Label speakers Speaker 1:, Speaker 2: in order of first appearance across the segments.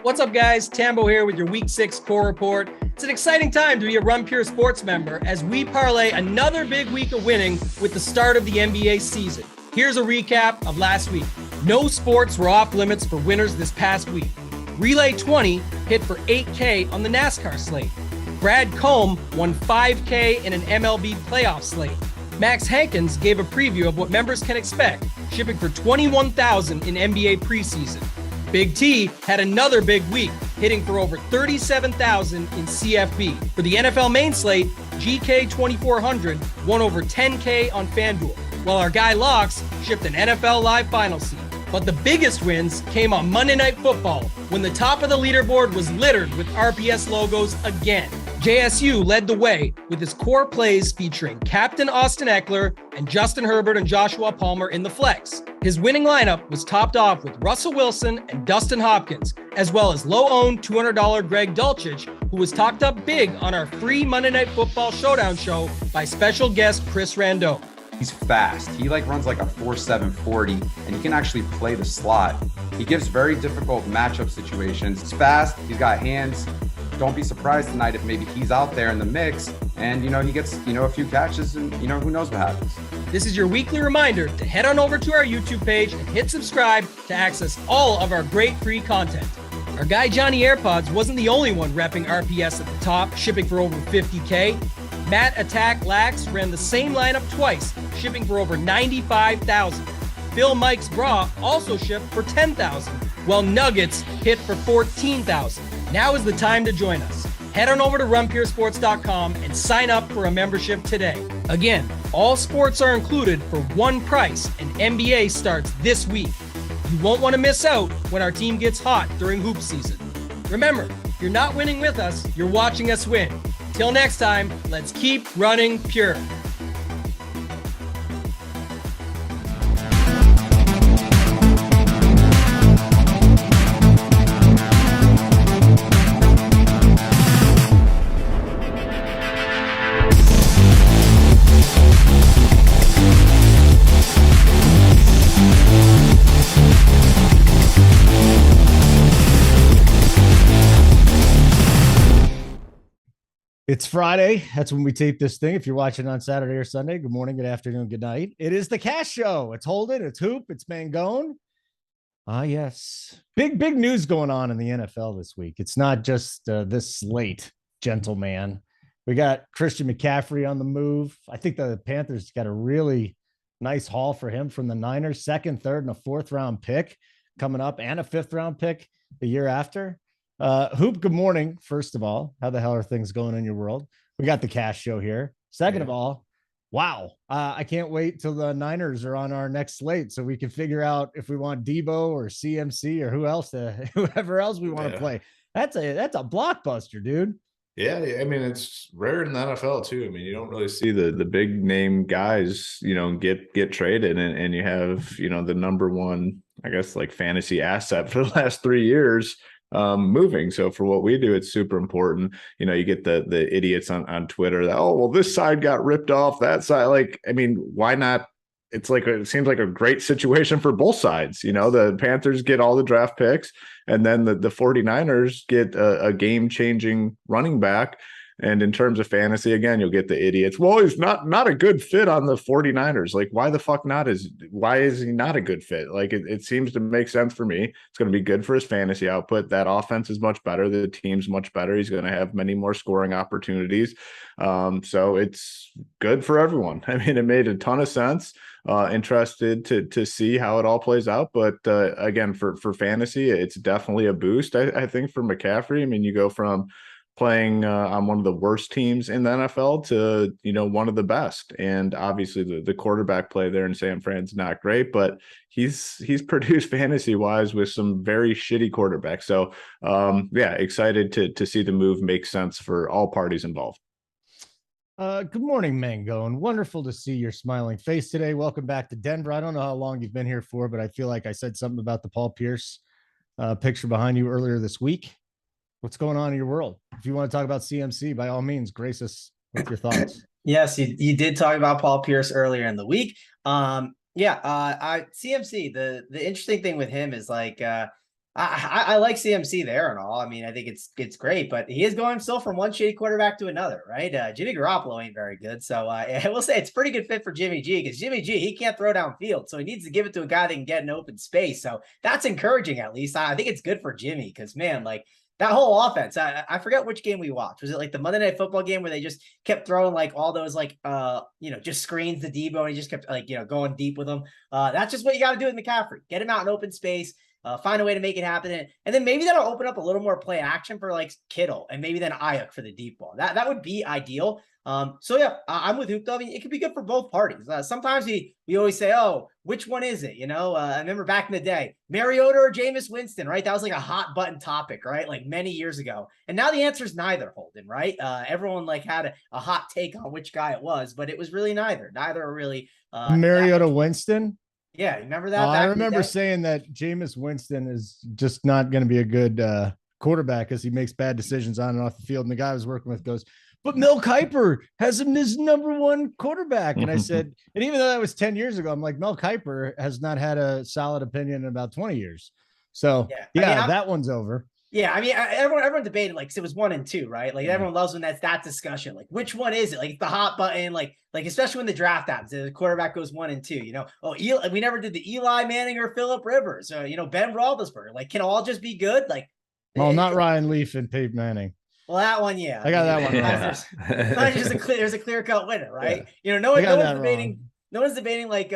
Speaker 1: What's up, guys? Tambo here with your Week 6 core report. It's an exciting time to be a Run Pure Sports member as we parlay another big week of winning with the start of the NBA season. Here's a recap of last week. No sports were off limits for winners this past week. Relay 20 hit for $8K on the NASCAR slate. Brad Combe won $5K in an MLB playoff slate. Max Hankins gave a preview of what members can expect, shipping for $21,000 in NBA preseason. Big T had another big week, hitting for over $37,000 in CFB. For the NFL main slate, GK 2400 won over $10K on FanDuel, while our guy Locks shipped an NFL Live final seat. But the biggest wins came on Monday Night Football, when the top of the leaderboard was littered with RPS logos again. JSU led the way with his core plays featuring Captain Austin Eckler and Justin Herbert and Joshua Palmer in the flex. His winning lineup was topped off with Russell Wilson and Dustin Hopkins, as well as low-owned $200 Greg Dulcich, who was talked up big on our free Monday Night Football Showdown show by special guest Chris Rando.
Speaker 2: He's fast. He runs like a 4.7 40, and he can actually play the slot. He gives very difficult matchup situations. He's fast. He's got hands. Don't be surprised tonight if maybe he's out there in the mix and, he gets, a few catches and, who knows what happens.
Speaker 1: This is your weekly reminder to head on over to our YouTube page and hit subscribe to access all of our great free content. Our guy Johnny AirPods wasn't the only one repping RPS at the top, shipping for over $50K. Matt Attack Lax ran the same lineup twice, shipping for over $95,000. Phil Mike's Bra also shipped for $10,000, while Nuggets hit for $14,000. Now is the time to join us. Head on over to runpuresports.com and sign up for a membership today. Again, all sports are included for one price, and NBA starts this week. You won't want to miss out when our team gets hot during hoop season. Remember, if you're not winning with us, you're watching us win. Till next time, let's keep running pure.
Speaker 3: It's Friday. That's when we tape this thing. If you're watching on Saturday or Sunday, good morning, good afternoon, good night. It is the Cash Show. It's Holden, it's Hoop, it's Mangone. Yes. Big news going on in the NFL this week. It's not just this slate, gentleman. We got Christian McCaffrey on the move. I think the Panthers got a really nice haul for him from the Niners. Second, third, and a fourth round pick coming up, and a fifth round pick the year after. Hoop, good morning. First of all, how the hell are things going in your world? We got the Cash Show here. Second of all, wow. I can't wait till the Niners are on our next slate so we can figure out if we want Debo or CMC or whoever else we want to play. That's a blockbuster, dude.
Speaker 4: Yeah, I mean, it's rare in the NFL too. I mean, you don't really see the big name guys, get traded, and you have, the number one, I guess, like fantasy asset for the last 3 years moving. So for what we do, it's super important. You get the idiots on Twitter that, oh, well, this side got ripped off, that side. Like, I mean, why not? It's like, it seems like a great situation for both sides. The Panthers get all the draft picks, and then the 49ers get a game-changing running back. And in terms of fantasy, again, you'll get the idiots. Well, he's not a good fit on the 49ers. Like, why the fuck not? Why is he not a good fit? Like, it seems to make sense for me. It's going to be good for his fantasy output. That offense is much better. The team's much better. He's going to have many more scoring opportunities. So it's good for everyone. I mean, it made a ton of sense. Interested to see how it all plays out. But again, for fantasy, it's definitely a boost. I think for McCaffrey, I mean, you go from playing on one of the worst teams in the NFL to, one of the best. And obviously the quarterback play there in San Fran's not great, but he's produced fantasy wise with some very shitty quarterbacks. So excited to see the move make sense for all parties involved.
Speaker 3: Good morning, Mangone. Wonderful to see your smiling face today. Welcome back to Denver. I don't know how long you've been here for, but I feel like I said something about the Paul Pierce picture behind you earlier this week. What's going on in your world? If you want to talk about CMC, by all means, grace us with your thoughts.
Speaker 5: Yes, you did talk about Paul Pierce earlier in the week. CMC, the interesting thing with him is I like CMC there and all. I mean, I think it's great, but he is going still from one shitty quarterback to another, right? Jimmy Garoppolo ain't very good. So I will say it's a pretty good fit for Jimmy G, because Jimmy G, he can't throw downfield. So he needs to give it to a guy that can get in open space. So that's encouraging, at least. I think it's good for Jimmy, because, man, like, that whole offense, I forget which game we watched. Was it like the Monday Night Football game where they just kept throwing like all those like just screens to Debo, and he just kept like going deep with them. That's just what you got to do with McCaffrey. Get him out in open space. Find a way to make it happen. And then maybe that'll open up a little more play action for like Kittle, and maybe then Ayuk for the deep ball. That would be ideal. So yeah, I'm with Hoop. I mean, it could be good for both parties. Sometimes we always say, oh, which one is it? I remember back in the day, Mariota or Jameis Winston, right? That was like a hot button topic, right? Like many years ago. And now the answer is neither, Holden, right? Everyone like had a hot take on which guy it was, but it was really neither. Neither are really
Speaker 3: Mariota Winston.
Speaker 5: Yeah, remember that?
Speaker 3: I remember saying that Jameis Winston is just not going to be a good quarterback because he makes bad decisions on and off the field. And the guy I was working with goes, but Mel Kiper has him as number one quarterback. And I said, and even though that was 10 years ago, I'm like, Mel Kiper has not had a solid opinion in about 20 years. So yeah, that one's over.
Speaker 5: Yeah, I mean, everyone debated like, 'cause it was 1 and 2, right? Like everyone loves when that's that discussion. Like, which one is it? Like the hot button, like especially when the draft happens, the quarterback goes 1 and 2. Oh, we never did the Eli Manning or Phillip Rivers, or Ben Roethlisberger. Like, can all just be good? Like,
Speaker 3: well, not Ryan Leaf and Peyton Manning.
Speaker 5: Well, that one, yeah,
Speaker 3: I got that one wrong.
Speaker 5: There's a clear cut winner, right? Yeah. No one's debating. No one's debating like.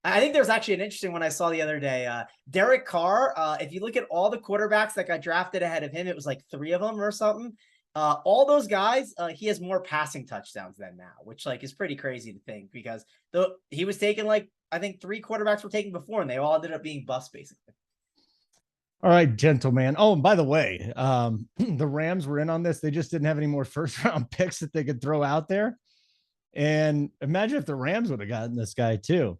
Speaker 5: I think there's actually an interesting one I saw the other day. Derek Carr, if you look at all the quarterbacks that got drafted ahead of him, it was like 3 of them or something. All those guys, he has more passing touchdowns than now, which like is pretty crazy to think, because he was taking like, I think 3 quarterbacks were taken before, and they all ended up being busts basically.
Speaker 3: All right, gentlemen. Oh, and by the way, the Rams were in on this. They just didn't have any more first round picks that they could throw out there. And imagine if the Rams would have gotten this guy too.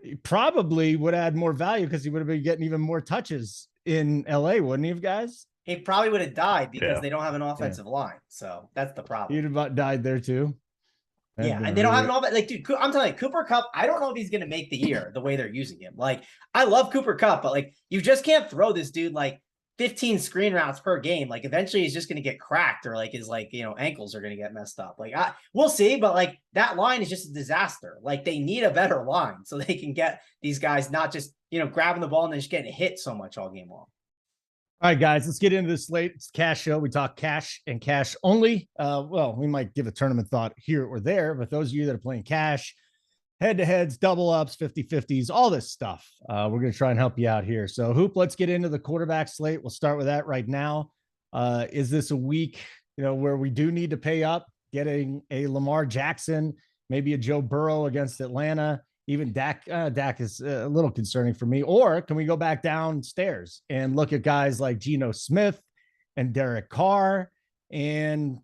Speaker 3: He probably would add more value because he would have been getting even more touches in LA, wouldn't he have, guys?
Speaker 5: He probably would have died because they don't have an offensive line. So that's the problem.
Speaker 3: He'd have died there too.
Speaker 5: And they don't have an offense. Like, dude, I'm telling you, Cooper Kupp, I don't know if he's going to make the year the way they're using him. Like, I love Cooper Kupp, but like, you just can't throw this dude like 15 screen routes per game. Like, eventually he's just going to get cracked, or like his ankles are going to get messed up. Like, we'll see, but like that line is just a disaster. Like, they need a better line so they can get these guys not just grabbing the ball and then just getting hit so much all game long.
Speaker 3: All right, guys, let's get into this slate. It's the cash show. We talk cash and cash only. Well, we might give a tournament thought here or there, but those of you that are playing cash, head-to-heads, double-ups, 50-50s, all this stuff, we're going to try and help you out here. So, Hoop, let's get into the quarterback slate. We'll start with that right now. Is this a week, where we do need to pay up, getting a Lamar Jackson, maybe a Joe Burrow against Atlanta? Even Dak is a little concerning for me. Or can we go back downstairs and look at guys like Geno Smith and Derek Carr and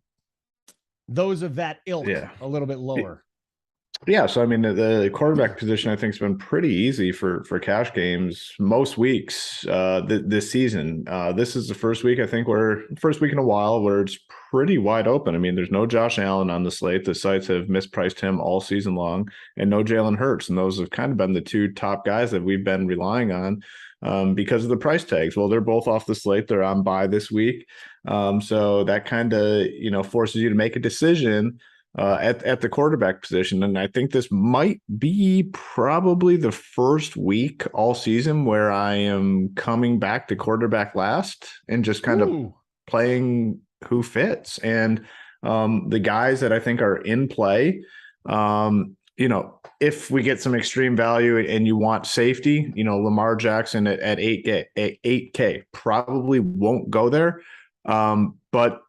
Speaker 3: those of that ilk a little bit lower?
Speaker 4: Yeah, so I mean, the quarterback position I think has been pretty easy for cash games most weeks this season. This is the first week in a while where it's pretty wide open. I mean, there's no Josh Allen on the slate. The sites have mispriced him all season long, and no Jalen Hurts, and those have kind of been the 2 top guys that we've been relying on because of the price tags. Well, they're both off the slate. They're on bye this week, so that kind of forces you to make a decision at the quarterback position. And I think this might be probably the first week all season where I am coming back to quarterback last and just kind of playing who fits. And the guys that I think are in play, if we get some extreme value and you want safety, Lamar Jackson at 8K probably won't go there. But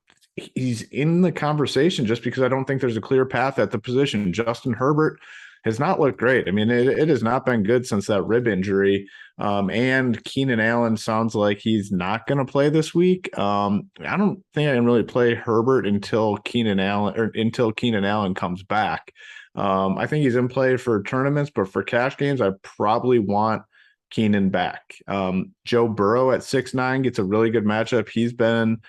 Speaker 4: he's in the conversation just because I don't think there's a clear path at the position. Justin Herbert has not looked great. I mean, it has not been good since that rib injury. And Keenan Allen sounds like he's not going to play this week. I don't think I can really play Herbert until Keenan Allen comes back. I think he's in play for tournaments, but for cash games, I probably want Keenan back. Joe Burrow at 6'9" gets a really good matchup. He's been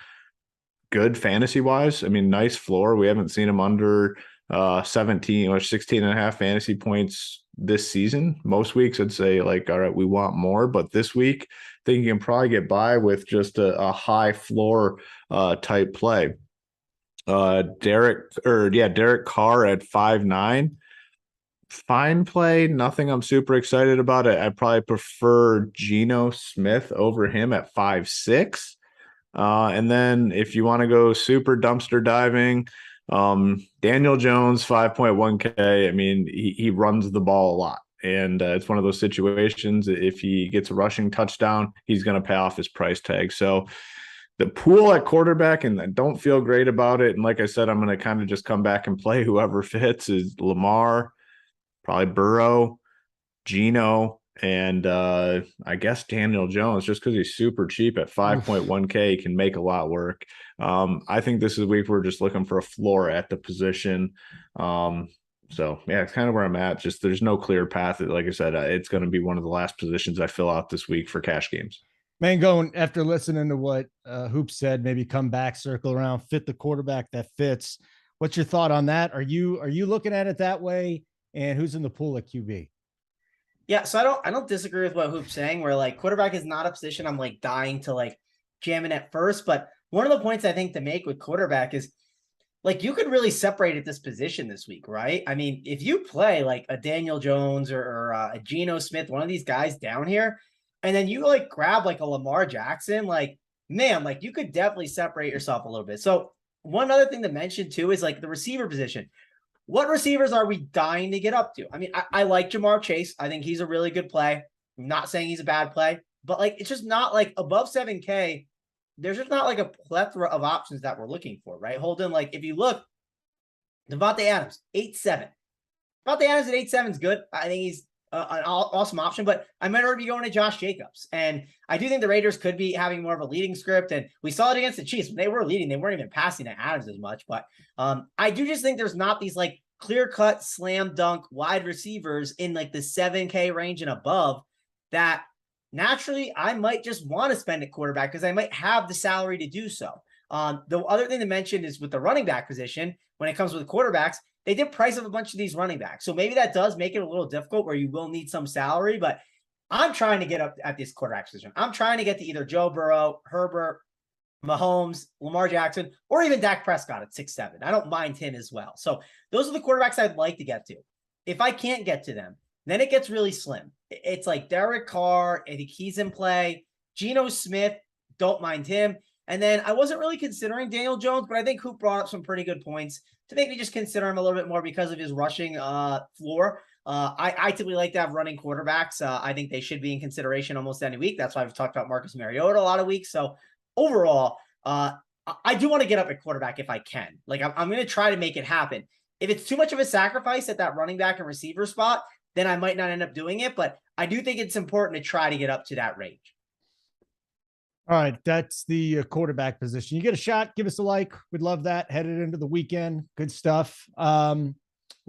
Speaker 4: good fantasy wise. I mean, nice floor. We haven't seen him under 17 or 16 and a half fantasy points this season. Most weeks I'd say like, all right, we want more, but this week I think you can probably get by with just a high floor type play. Derek Carr at 5'9". Fine play, nothing I'm super excited about it. I probably prefer Geno Smith over him at 5'6". And then if you want to go super dumpster diving, Daniel Jones, 5.1K. I mean, he runs the ball a lot. And it's one of those situations, if he gets a rushing touchdown, he's going to pay off his price tag. So the pool at quarterback, and I don't feel great about it. And like I said, I'm going to kind of just come back and play whoever fits, is Lamar, probably Burrow, Geno, and I guess Daniel Jones, just because he's super cheap at 5.1K, can make a lot work. I think this is a week we're just looking for a floor at the position. So yeah, it's kind of where I'm at. Just there's no clear path. Like I said, it's going to be one of the last positions I fill out this week for cash games.
Speaker 3: Mangone, after listening to what Hoop said, maybe come back, circle around, fit the quarterback that fits. What's your thought on that? Are you looking at it that way? And who's in the pool at QB?
Speaker 5: Yeah, so I don't disagree with what Hoop's saying, where like quarterback is not a position I'm like dying to like jam in at first. But one of the points I think to make with quarterback is like you could really separate at this position this week, right? I mean, if you play like a Daniel Jones or a Geno Smith, one of these guys down here, and then you like grab like a Lamar Jackson, like, man, like you could definitely separate yourself a little bit. So one other thing to mention too is like the receiver position. What receivers are we dying to get up to? I mean, I like Jamar Chase. I think he's a really good play. I'm not saying he's a bad play, but like it's just not like above 7K. There's just not like a plethora of options that we're looking for, right? Holden, like if you look, Devontae Adams, 8-7. Devontae Adams at 8-7 is good. I think he's an awesome option, but I might already be going to Josh Jacobs. And I do think the Raiders could be having more of a leading script. And we saw it against the Chiefs. When they were leading, they weren't even passing to Adams as much. But I do just think there's not these like clear-cut, slam dunk wide receivers in like the 7K range and above that naturally I might just want to spend at quarterback because I might have the salary to do so. The other thing to mention is with the running back position, when it comes with quarterbacks, they did price up a bunch of these running backs. So maybe that does make it a little difficult where you will need some salary, but I'm trying to get up at this quarterback position. I'm trying to get to either Joe Burrow, Herbert, Mahomes, Lamar Jackson, or even Dak Prescott at 6-7. I don't mind him as well. So those are the quarterbacks I'd like to get to. If I can't get to them, then it gets really slim. It's like Derek Carr, I think he's in play. Geno Smith, don't mind him. And then I wasn't really considering Daniel Jones, but I think Hoop brought up some pretty good points to make me just consider him a little bit more because of his rushing floor. I typically like to have running quarterbacks. I think they should be in consideration almost any week. That's why I've talked about Marcus Mariota a lot of weeks. So overall, I do want to get up at quarterback if I can. Like I'm going to try to make it happen. If it's too much of a sacrifice at that running back and receiver spot, then I might not end up doing it. But I do think it's important to try to get up to that range.
Speaker 3: All right, that's the quarterback position. You get a shot, give us a like. We'd love that. Headed into the weekend. Good stuff. We'll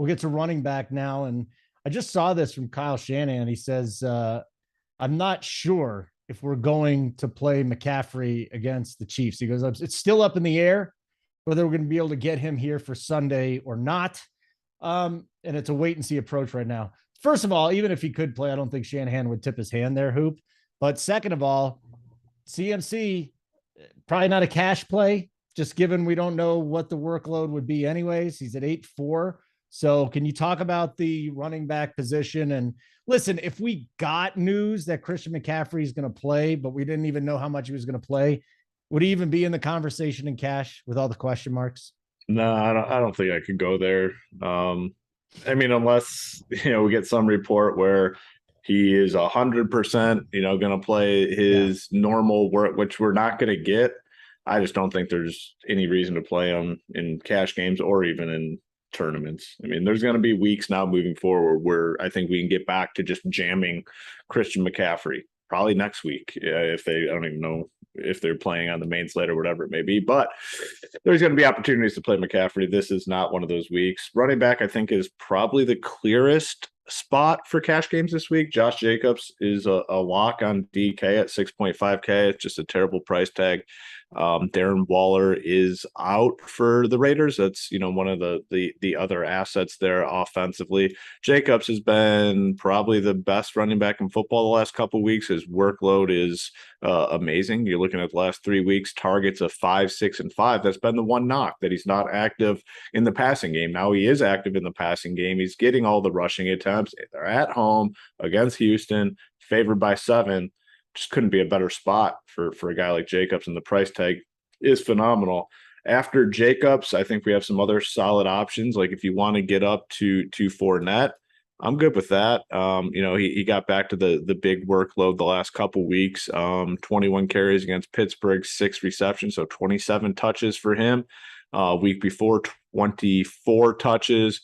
Speaker 3: get to running back now. And I just saw this from Kyle Shanahan. He says, I'm not sure if we're going to play McCaffrey against the Chiefs. He goes, it's still up in the air whether we're going to be able to get him here for Sunday or not. And it's a wait and see approach right now. First of all, even if he could play, I don't think Shanahan would tip his hand there, Hoop. But second of all, CMC, probably not a cash play, just given we don't know what the workload would be anyways. He's at 8-4. So can you talk about the running back position? And listen, if we got news that Christian McCaffrey is going to play, but we didn't even know how much he was going to play, would he even be in the conversation in cash with all the question marks?
Speaker 4: No, I don't think I could go there. I mean, unless, we get some report where he is 100%, going to play his normal work, which we're not going to get. I just don't think there's any reason to play him in cash games or even in tournaments. I mean, there's going to be weeks now moving forward where I think we can get back to just jamming Christian McCaffrey, probably next week. I don't even know if they're playing on the main slate or whatever it may be, but there's going to be opportunities to play McCaffrey. This is not one of those weeks. Running back, I think, is probably the clearest spot for cash games this week. Josh Jacobs is a lock on DK at 6.5K. It's just a terrible price tag. Darren Waller is out for the Raiders. That's, one of the other assets there offensively. Jacobs has been probably the best running back in football the last couple of weeks. His workload is amazing. You're looking at the last 3 weeks, targets of 5, 6, and 5. That's been the one knock, that he's not active in the passing game. Now he is active in the passing game. He's getting all the rushing attempts. They're at home against Houston, favored by 7. Just couldn't be a better spot for a guy like Jacobs, and the price tag is phenomenal. After Jacobs, I think we have some other solid options. Like if you want to get up to Fournette, I'm good with that. He got back to the big workload the last couple weeks. 21 carries against Pittsburgh, 6 receptions, so 27 touches for him. Week before, 24 touches.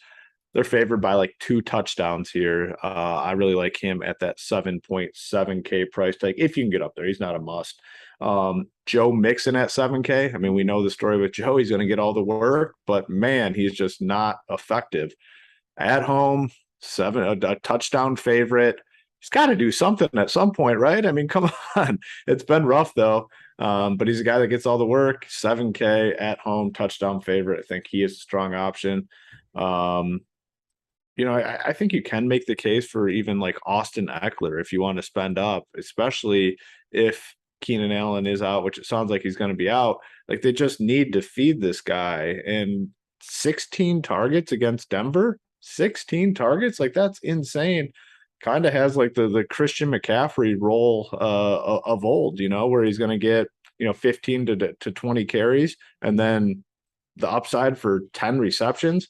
Speaker 4: They're favored by like 2 touchdowns here. I really like him at that 7.7K price tag. If you can get up there, he's not a must. Joe Mixon at 7K. I mean, we know the story with Joe. He's going to get all the work, but man, he's just not effective. At home, a touchdown favorite. He's got to do something at some point, right? I mean, come on. It's been rough though. But he's a guy that gets all the work. 7K at home, touchdown favorite. I think he is a strong option. I think you can make the case for even like Austin Eckler if you want to spend up, especially if Keenan Allen is out, which it sounds like he's going to be out. Like they just need to feed this guy. And 16 targets against Denver, 16 targets, like that's insane. Kind of has like the Christian McCaffrey role of old, where he's going to get 15 to 20 carries and then the upside for 10 receptions.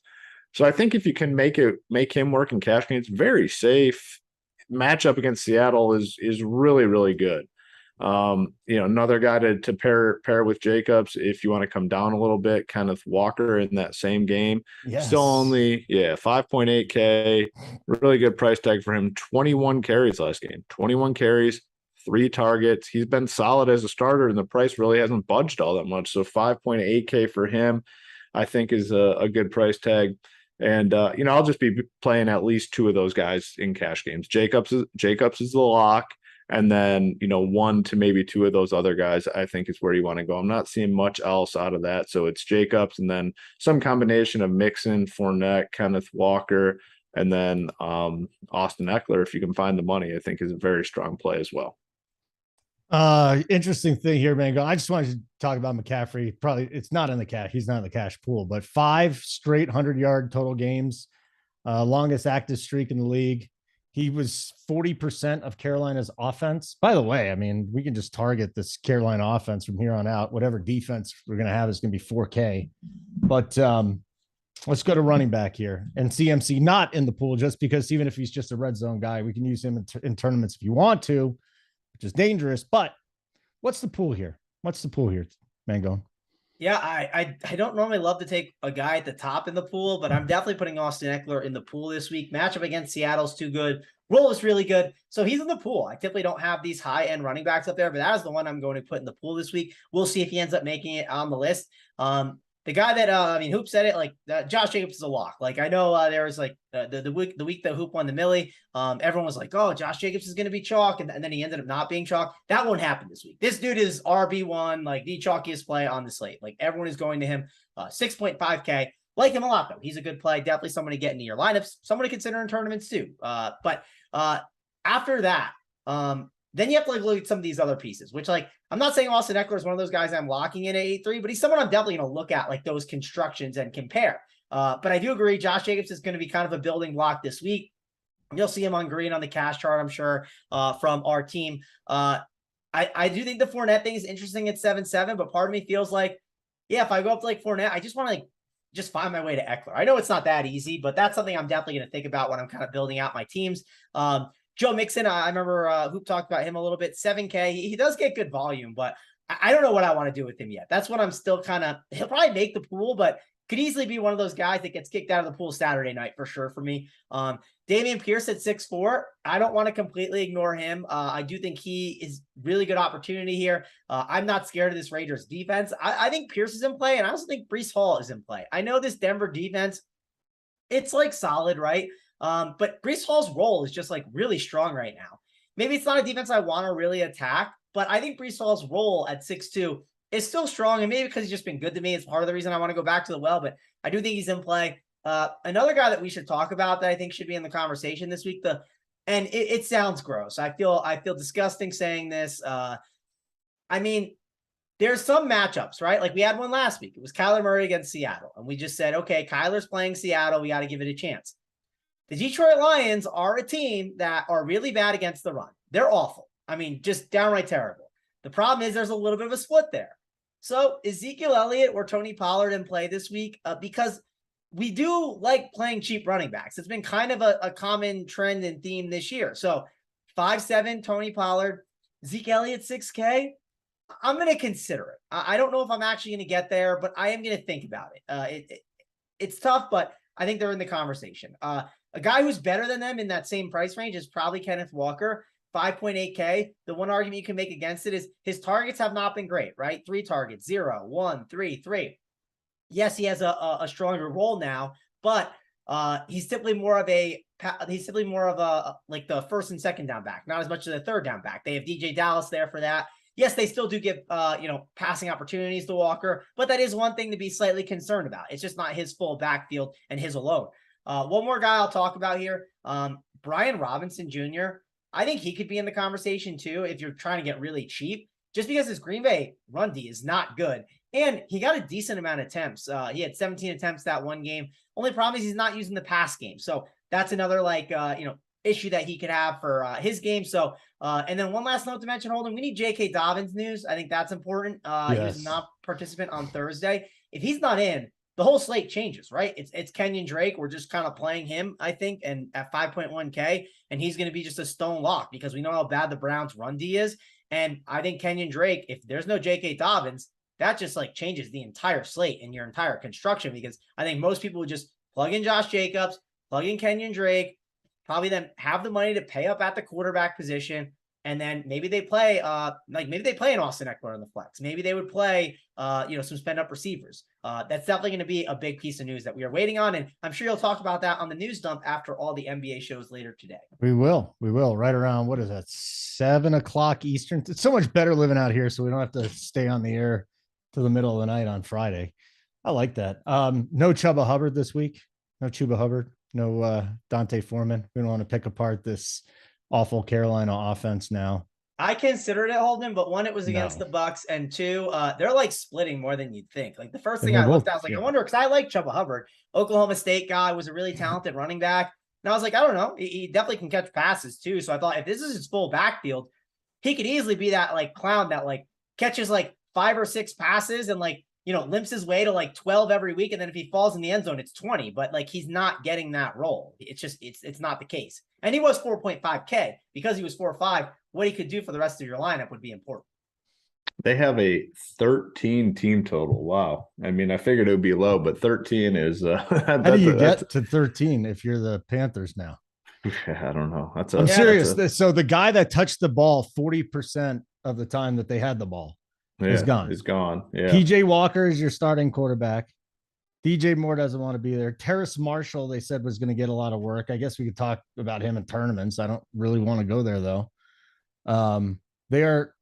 Speaker 4: So I think if you can make him work in cash games, very safe. Matchup against Seattle is really, really good. Another guy to pair with Jacobs if you want to come down a little bit, Kenneth Walker in that same game.
Speaker 3: Yes.
Speaker 4: Still only 5.8K. Really good price tag for him. 21 carries last game. 21 carries, 3 targets. He's been solid as a starter, and the price really hasn't budged all that much. So 5.8K for him, I think, is a good price tag. And I'll just be playing at least 2 of those guys in cash games. Jacobs is the lock, and then 1 to maybe 2 of those other guys I think is where you want to go. I'm not seeing much else out of that. So it's Jacobs and then some combination of Mixon, Fournette, Kenneth Walker, and then Austin Eckler, if you can find the money, I think is a very strong play as well.
Speaker 3: Interesting thing here, Mango. I just wanted to talk about McCaffrey. Probably it's not in the cash. He's not in the cash pool, but 5 straight 100-yard total games, longest active streak in the league. He was 40% of Carolina's offense. By the way, I mean, we can just target this Carolina offense from here on out. Whatever defense we're going to have is going to be 4K. But let's go to running back here. And CMC not in the pool, just because even if he's just a red zone guy, we can use him in tournaments if you want to, which is dangerous. But what's the pool here? Mango?
Speaker 5: Yeah, I don't normally love to take a guy at the top in the pool, but I'm definitely putting Austin Eckler in the pool this week. Matchup against Seattle's too good. Role is really good. So he's in the pool. I typically don't have these high-end running backs up there, but that is the one I'm going to put in the pool this week. We'll see if he ends up making it on the list. The guy that, Hoop said it, like Josh Jacobs is a lock. Like I know there was like the week that Hoop won the Millie, everyone was like, oh, Josh Jacobs is going to be chalk. And then he ended up not being chalk. That won't happen this week. This dude is RB1, like the chalkiest play on the slate. Like everyone is going to him. 6.5K. Like him a lot though. He's a good play. Definitely someone to get into your lineups. Someone to consider in tournaments too. But after that, then you have to like look at some of these other pieces, which like, I'm not saying Austin Eckler is one of those guys I'm locking in at 8.3, but he's someone I'm definitely going to look at like those constructions and compare. But I do agree, Josh Jacobs is going to be kind of a building block this week. You'll see him on green on the cash chart, I'm sure, from our team. I do think the Fournette thing is interesting at 7.7, but part of me feels like, yeah, if I go up to like Fournette, I just want to like just find my way to Eckler. I know it's not that easy, but that's something I'm definitely going to think about when I'm kind of building out my teams. Joe Mixon, I remember Hoop talked about him a little bit, 7K. He does get good volume, but I don't know what I want to do with him yet. That's what I'm still kind of, he'll probably make the pool, but could easily be one of those guys that gets kicked out of the pool Saturday night for sure for me. Dameon Pierce at 6'4". I don't want to completely ignore him. I do think he is really good opportunity here. I'm not scared of this Raiders defense. I think Pierce is in play, and I also think Breece Hall is in play. I know this Denver defense, it's like solid, right? But Breece Hall's role is just like really strong right now. Maybe it's not a defense I want to really attack, but I think Breece Hall's role at 6'2" is still strong, and maybe because he's just been good to me, it's part of the reason I want to go back to the well. But I do think he's in play. Another guy that we should talk about that I think should be in the conversation this week. And it sounds gross. I feel disgusting saying this. I mean, there's some matchups, right? Like we had one last week. It was Kyler Murray against Seattle, and we just said, okay, Kyler's playing Seattle. We got to give it a chance. The Detroit Lions are a team that are really bad against the run. They're awful. I mean, just downright terrible. The problem is there's a little bit of a split there. So Ezekiel Elliott or Tony Pollard in play this week? Because we do like playing cheap running backs. It's been kind of a common trend and theme this year. So 5'7", Tony Pollard, Zeke Elliott, 6K. I'm going to consider it. I don't know if I'm actually going to get there, but I am going to think about it. It's tough, but I think they're in the conversation. A guy who's better than them in that same price range is probably Kenneth Walker, 5.8K. The one argument you can make against it is his targets have not been great, right? 3 targets, 0, 1, 3, 3. Yes, he has a stronger role now, but he's simply more of like the first and second down back, not as much as the third down back. They have DJ Dallas there for that. Yes, they still do give passing opportunities to Walker, but that is one thing to be slightly concerned about. It's just not his full backfield and his alone. One more guy I'll talk about here, Brian Robinson Jr. I think he could be in the conversation too if you're trying to get really cheap, just because his Green Bay run D is not good. And he got a decent amount of attempts. He had 17 attempts that one game. Only problem is he's not using the pass game. So that's another issue that he could have for his game. So, and then one last note to mention, Holden, we need J.K. Dobbins news. I think that's important. He was not participant on Thursday. If he's not in, the whole slate changes, right? It's Kenyon Drake. We're just kind of playing him, I think, and at 5.1K, and he's going to be just a stone lock because we know how bad the Browns run D is. And I think Kenyon Drake, if there's no J.K. Dobbins, that just like changes the entire slate and your entire construction, because I think most people would just plug in Josh Jacobs, plug in Kenyon Drake, probably then have the money to pay up at the quarterback position. And then maybe they play, maybe they play an Austin Eckler in the flex. Maybe they would play, some spend up receivers. That's definitely going to be a big piece of news that we are waiting on. And I'm sure you'll talk about that on the news dump after all the NBA shows later today.
Speaker 3: We will right around, what is that? 7 o'clock Eastern. It's so much better living out here, so we don't have to stay on the air to the middle of the night on Friday. I like that. No Chuba Hubbard this week. No Chuba Hubbard. No Dante Foreman. We don't want to pick apart this awful Carolina offense now.
Speaker 5: I considered it, Holden, but one, it was against the Bucks, and two, they're like splitting more than you'd think. Like the first thing I looked at, I was like, I wonder, because I like Chuba Hubbard. Oklahoma State guy, was a really talented running back. And I was like, I don't know. He definitely can catch passes too. So I thought if this is his full backfield, he could easily be that like clown that like catches like 5 or 6 passes and like, limps his way to like 12 every week. And then if he falls in the end zone, it's 20, but like, he's not getting that role. It's just, it's not the case. And he was 4.5K because he was 4.5. What he could do for the rest of your lineup would be important.
Speaker 4: They have a 13 team total. Wow. I mean, I figured it would be low, but 13 is,
Speaker 3: how do you get to 13 if you're the Panthers now?
Speaker 4: I don't know.
Speaker 3: I'm serious. So the guy that touched the ball 40% of the time that they had the ball is gone.
Speaker 4: He's gone. Yeah.
Speaker 3: PJ Walker is your starting quarterback. DJ Moore doesn't want to be there. Terrace Marshall, they said, was going to get a lot of work. I guess we could talk about him in tournaments. I don't really want to go there though. They are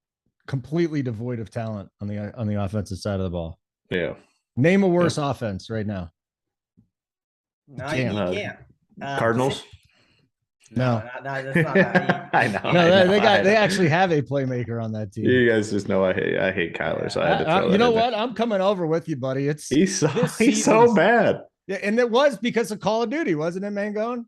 Speaker 3: completely devoid of talent on the offensive side of the ball.
Speaker 4: Yeah.
Speaker 3: Name a worse offense right now.
Speaker 5: No, you can't.
Speaker 4: Cardinals.
Speaker 3: No,
Speaker 5: that's not that.
Speaker 4: I know.
Speaker 3: No, they actually have a playmaker on that team.
Speaker 4: You guys just know I hate Kyler, so I had to throw
Speaker 3: you know what? I'm coming over with you, buddy.
Speaker 4: He's so bad.
Speaker 3: Yeah, and it was because of Call of Duty, wasn't it, Mangone?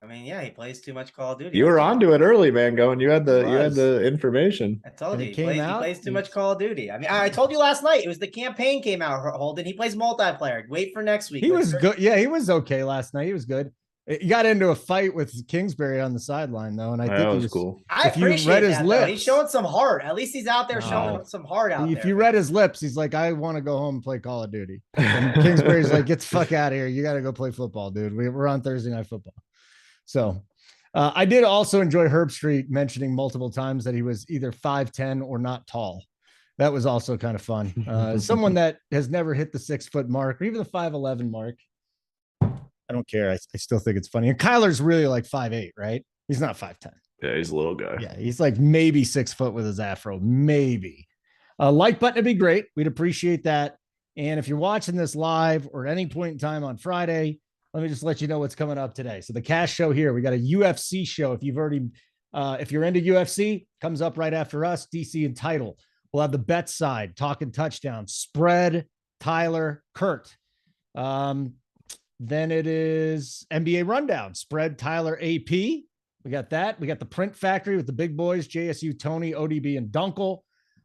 Speaker 5: I mean, yeah, he plays too much Call of Duty.
Speaker 4: You were onto it early, Mangone. You had the information.
Speaker 5: I told you, he plays too much Call of Duty. I mean, I told you last night. It was the campaign came out, Holden. He plays multiplayer. Wait for next week.
Speaker 3: He was good. Yeah, he was okay last night. He was good. He got into a fight with Kingsbury on the sideline, though, and I think
Speaker 4: that was cool.
Speaker 5: I appreciate his lips. He's showing some heart. At least he's out there showing some heart out there.
Speaker 3: If you read his lips, he's like, I want to go home and play Call of Duty. And Kingsbury's like, get the fuck out of here. You got to go play football, dude. We're on Thursday Night Football. So I did also enjoy Herb Street mentioning multiple times that he was either 5'10" or not tall. That was also kind of fun. Someone that has never hit the 6 foot mark or even the 5'11" mark. I don't care. I still think it's funny. And Kyler's really like 5'8", right? He's not 5'10".
Speaker 4: Yeah, he's a little guy.
Speaker 3: Yeah, he's like maybe 6 foot with his afro, maybe. A like button would be great. We'd appreciate that. And if you're watching this live or at any point in time on Friday, let me just let you know what's coming up today. So the cash show here, we got a UFC show. If you've already, if you're into UFC, comes up right after us, DC and Title. We'll have the bet side, talking touchdowns, spread, Tyler, Kurt. Then it is NBA rundown, spread, Tyler, AP. We got that. We got the Print Factory with the big boys, JSU, Tony, ODB, and Dunkel.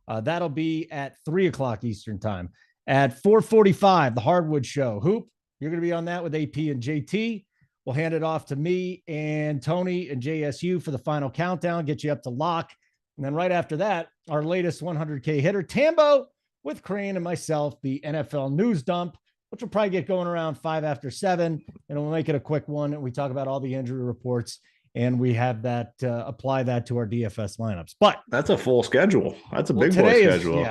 Speaker 3: That'll be at 3:00 Eastern time. At 4:45, the Hardwood Show. Hoop, you're going to be on that with AP and JT. We'll hand it off to me and Tony and JSU for the final countdown, get you up to lock. And then right after that, our latest 100K hitter, Tambo, with Crane and myself, the NFL news dump, which will probably get going around 5 after 7. And we'll make it a quick one. And we talk about all the injury reports. And we have that apply that to our DFS lineups. But
Speaker 4: that's a full schedule. That's a big boy schedule.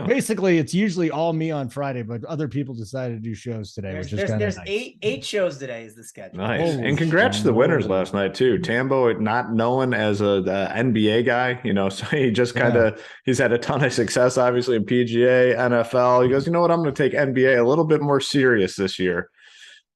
Speaker 3: Basically, it's usually all me on Friday, but other people decided to do shows today.
Speaker 5: There's nice. eight shows today is the schedule.
Speaker 4: Nice. And congrats to the winners last night too. Tambo, not known as the NBA guy, so he just he's had a ton of success, obviously, in PGA, NFL. He goes, you know what? I'm going to take NBA a little bit more serious this year.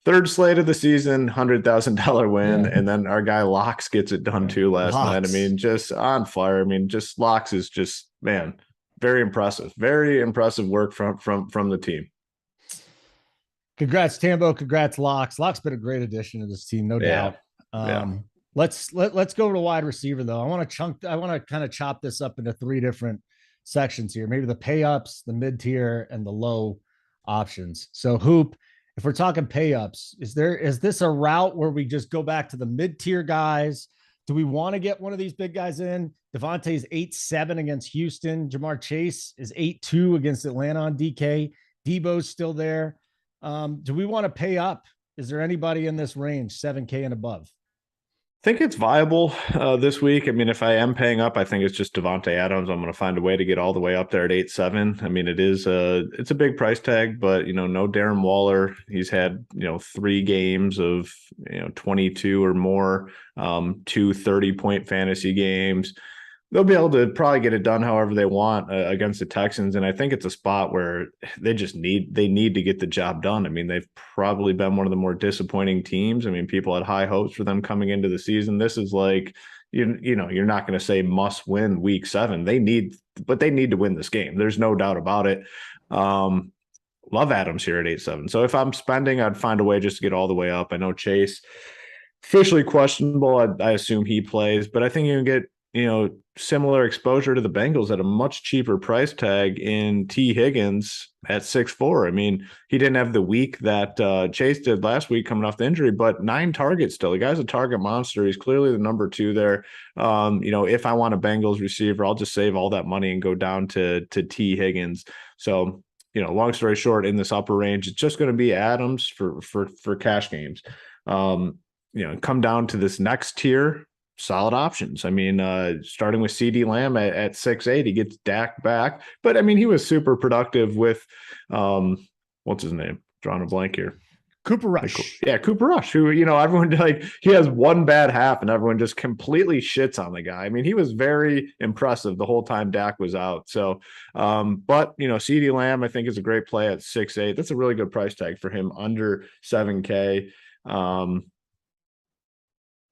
Speaker 4: Third slate of the season, $100,000 win, and then our guy Locks gets it done too last night. I mean, just on fire. I mean, just Locks is just, man, very impressive. Very impressive work from the team.
Speaker 3: Congrats, Tambo. Congrats, Locks. Locks been a great addition to this team, no doubt. Let's go to wide receiver though. I want to kind of chop this up into 3 different sections here. Maybe the pay ups, the mid tier, and the low options. So Hoop. If we're talking pay ups, is this a route where we just go back to the mid-tier guys? Do we want to get one of these big guys in? Devontae's 8-7 against Houston. Jamar Chase is 8-2 against Atlanta on DK. Debo's still there. Do we want to pay up? Is there anybody in this range, 7K and above?
Speaker 4: I think it's viable this week. I mean, if I am paying up, I think it's just Devontae Adams. I'm going to find a way to get all the way up there at 8-7. I memean, it's a big price tag, but no Darren Waller. He's had 3 games of 22 or more, 2 30-point fantasy games. They'll be able to probably get it done however they want against the Texans. And I think it's a spot where they need to get the job done. I mean, they've probably been one of the more disappointing teams. I mean, people had high hopes for them coming into the season. This is like, you're not going to say must win week 7. They need to win this game. There's no doubt about it. Love Adams here at 8-7. So if I'm spending, I'd find a way just to get all the way up. I know Chase officially questionable. I assume he plays, but I think you can get, similar exposure to the Bengals at a much cheaper price tag in T. Higgins at 6'4". I mean, he didn't have the week that Chase did last week coming off the injury, but 9 targets still. The guy's a target monster. He's clearly the number 2 there. If I want a Bengals receiver, I'll just save all that money and go down to T. Higgins. So, long story short, in this upper range, it's just going to be Adams for cash games. Come down to this next tier. Solid options. I mean, starting with CD Lamb at 6'8", he gets Dak back. But I mean, he was super productive with what's his name? Drawing a blank here.
Speaker 3: Cooper Rush.
Speaker 4: Yeah, Cooper Rush, who, everyone he has one bad half and everyone just completely shits on the guy. I mean, he was very impressive the whole time Dak was out. So, but CD Lamb, I think, is a great play at 6'8". That's a really good price tag for him under 7K.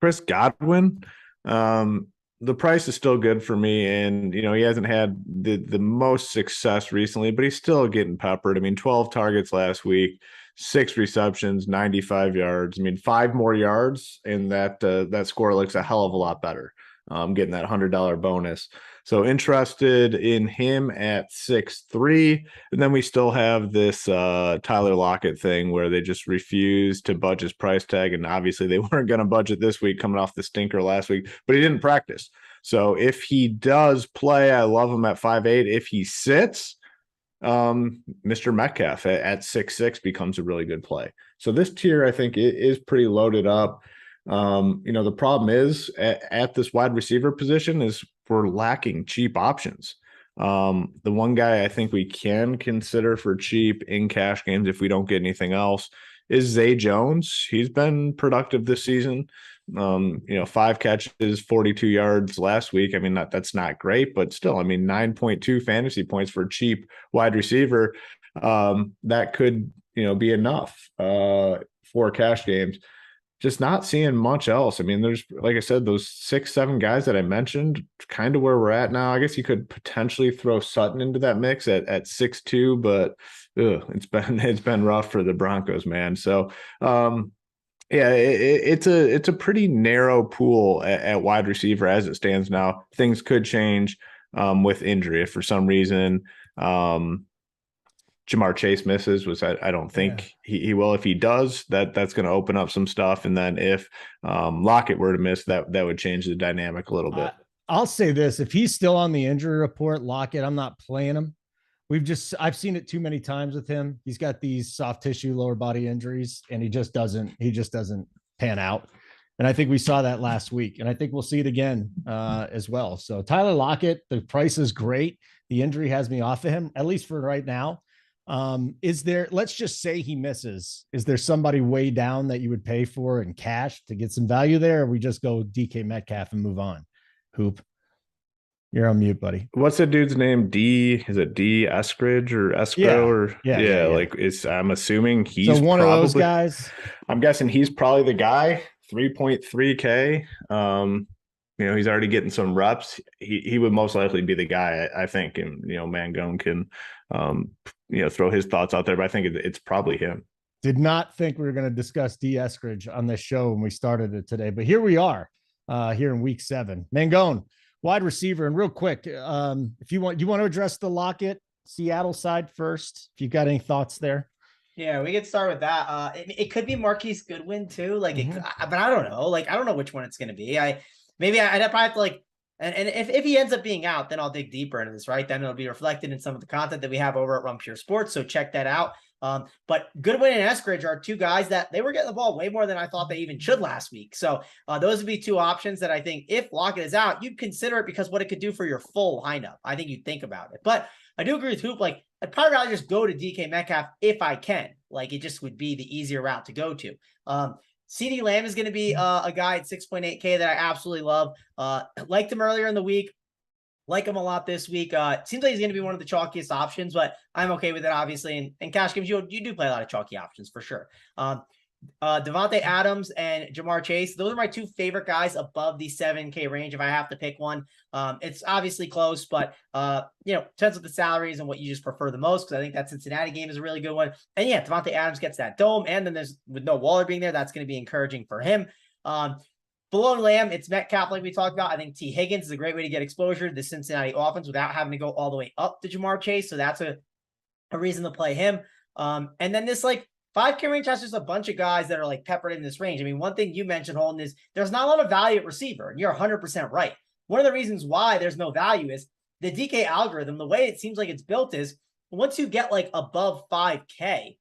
Speaker 4: Chris Godwin, the price is still good for me, and he hasn't had the most success recently, but he's still getting peppered. I mean, 12 targets last week, 6 receptions, 95 yards. I mean, 5 more yards, and that score looks a hell of a lot better. Getting that $100 bonus. So interested in him at 6'3", and then we still have this Tyler Lockett thing where they just refuse to budge his price tag, and obviously they weren't going to budget this week coming off the stinker last week, but he didn't practice. So if he does play, I love him at 5'8". If he sits, Mr. Metcalf at 6'6" becomes a really good play. So this tier, I think, is pretty loaded up. The problem is at this wide receiver position is we're lacking cheap options. The one guy I think we can consider for cheap in cash games if we don't get anything else is Zay Jones. He's been productive this season. 5 catches, 42 yards last week. I mean, that's not great, but still, I mean, 9.2 fantasy points for a cheap wide receiver. That could, be enough for cash games. Just not seeing much else. I mean, there's, like I said, those 6-7 guys that I mentioned, kind of where we're at now. I guess you could potentially throw Sutton into that mix at 6'2", but it's been rough for the Broncos, man. So, yeah, it's a pretty narrow pool at wide receiver as it stands now. Things could change with injury if for some reason Jamar Chase misses, which I don't think he will. If he does, that's going to open up some stuff. And then if Lockett were to miss, that would change the dynamic a little bit.
Speaker 3: I'll say this: if he's still on the injury report, Lockett, I'm not playing him. I've seen it too many times with him. He's got these soft tissue lower body injuries, and he just doesn't pan out. And I think we saw that last week, and I think we'll see it again as well. So Tyler Lockett, the price is great. The injury has me off of him, at least for right now. Let's just say he misses. Is there somebody way down that you would pay for in cash to get some value there? Or we just go DK Metcalf and move on? Hoop. You're on mute, buddy.
Speaker 4: What's the dude's name? Is it D Eskridge or Escrow?
Speaker 3: Yeah.
Speaker 4: Like I'm assuming he's
Speaker 3: so one of those guys.
Speaker 4: I'm guessing he's probably the guy. 3.3K. He's already getting some reps. He would most likely be the guy, I think. And Mangone can throw his thoughts out there, but I think it's probably him.
Speaker 3: Did not think we were going to discuss D Eskridge on this show when we started it today, but here we are here in week 7. Mangone, wide receiver. And real quick, if you want to address the Lockett Seattle side first, if you've got any thoughts there.
Speaker 5: Yeah, we could start with that. It could be Marquise Goodwin too. But I don't know. I don't know which one it's going to be. I'd probably have to and if he ends up being out, then I'll dig deeper into this, right? Then it'll be reflected in some of the content that we have over at Run Pure Sports. So check that out. But Goodwin and Eskridge are two guys that they were getting the ball way more than I thought they even should last week. So those would be two options that I think if Lockett is out, you'd consider it because what it could do for your full lineup. I think you'd think about it. But I do agree with Hoop. I'd probably rather just go to DK Metcalf if I can. It just would be the easier route to go to. CeeDee Lamb is going to be a guy at 6.8K that I absolutely love. Liked him earlier in the week. Like him a lot this week. Seems like he's going to be one of the chalkiest options, but I'm okay with it, obviously. And cash games, you do play a lot of chalky options for sure. Devontae Adams and Jamar Chase, those are my two favorite guys above the 7K range. If I have to pick one, it's obviously close, but depends on the salaries and what you just prefer the most. Because I think that Cincinnati game is a really good one. And yeah, Devontae Adams gets that dome, and then there's with no Waller being there, that's going to be encouraging for him. Below Lamb, it's Metcalf, like we talked about. I think T. Higgins is a great way to get exposure to the Cincinnati offense without having to go all the way up to Jamar Chase. So that's a reason to play him. And then this 5K range has just a bunch of guys that are peppered in this range. I mean, one thing you mentioned, Holden, is there's not a lot of value at receiver, and you're 100% right. One of the reasons why there's no value is the DK algorithm. The way it seems like it's built is once you get above 5K,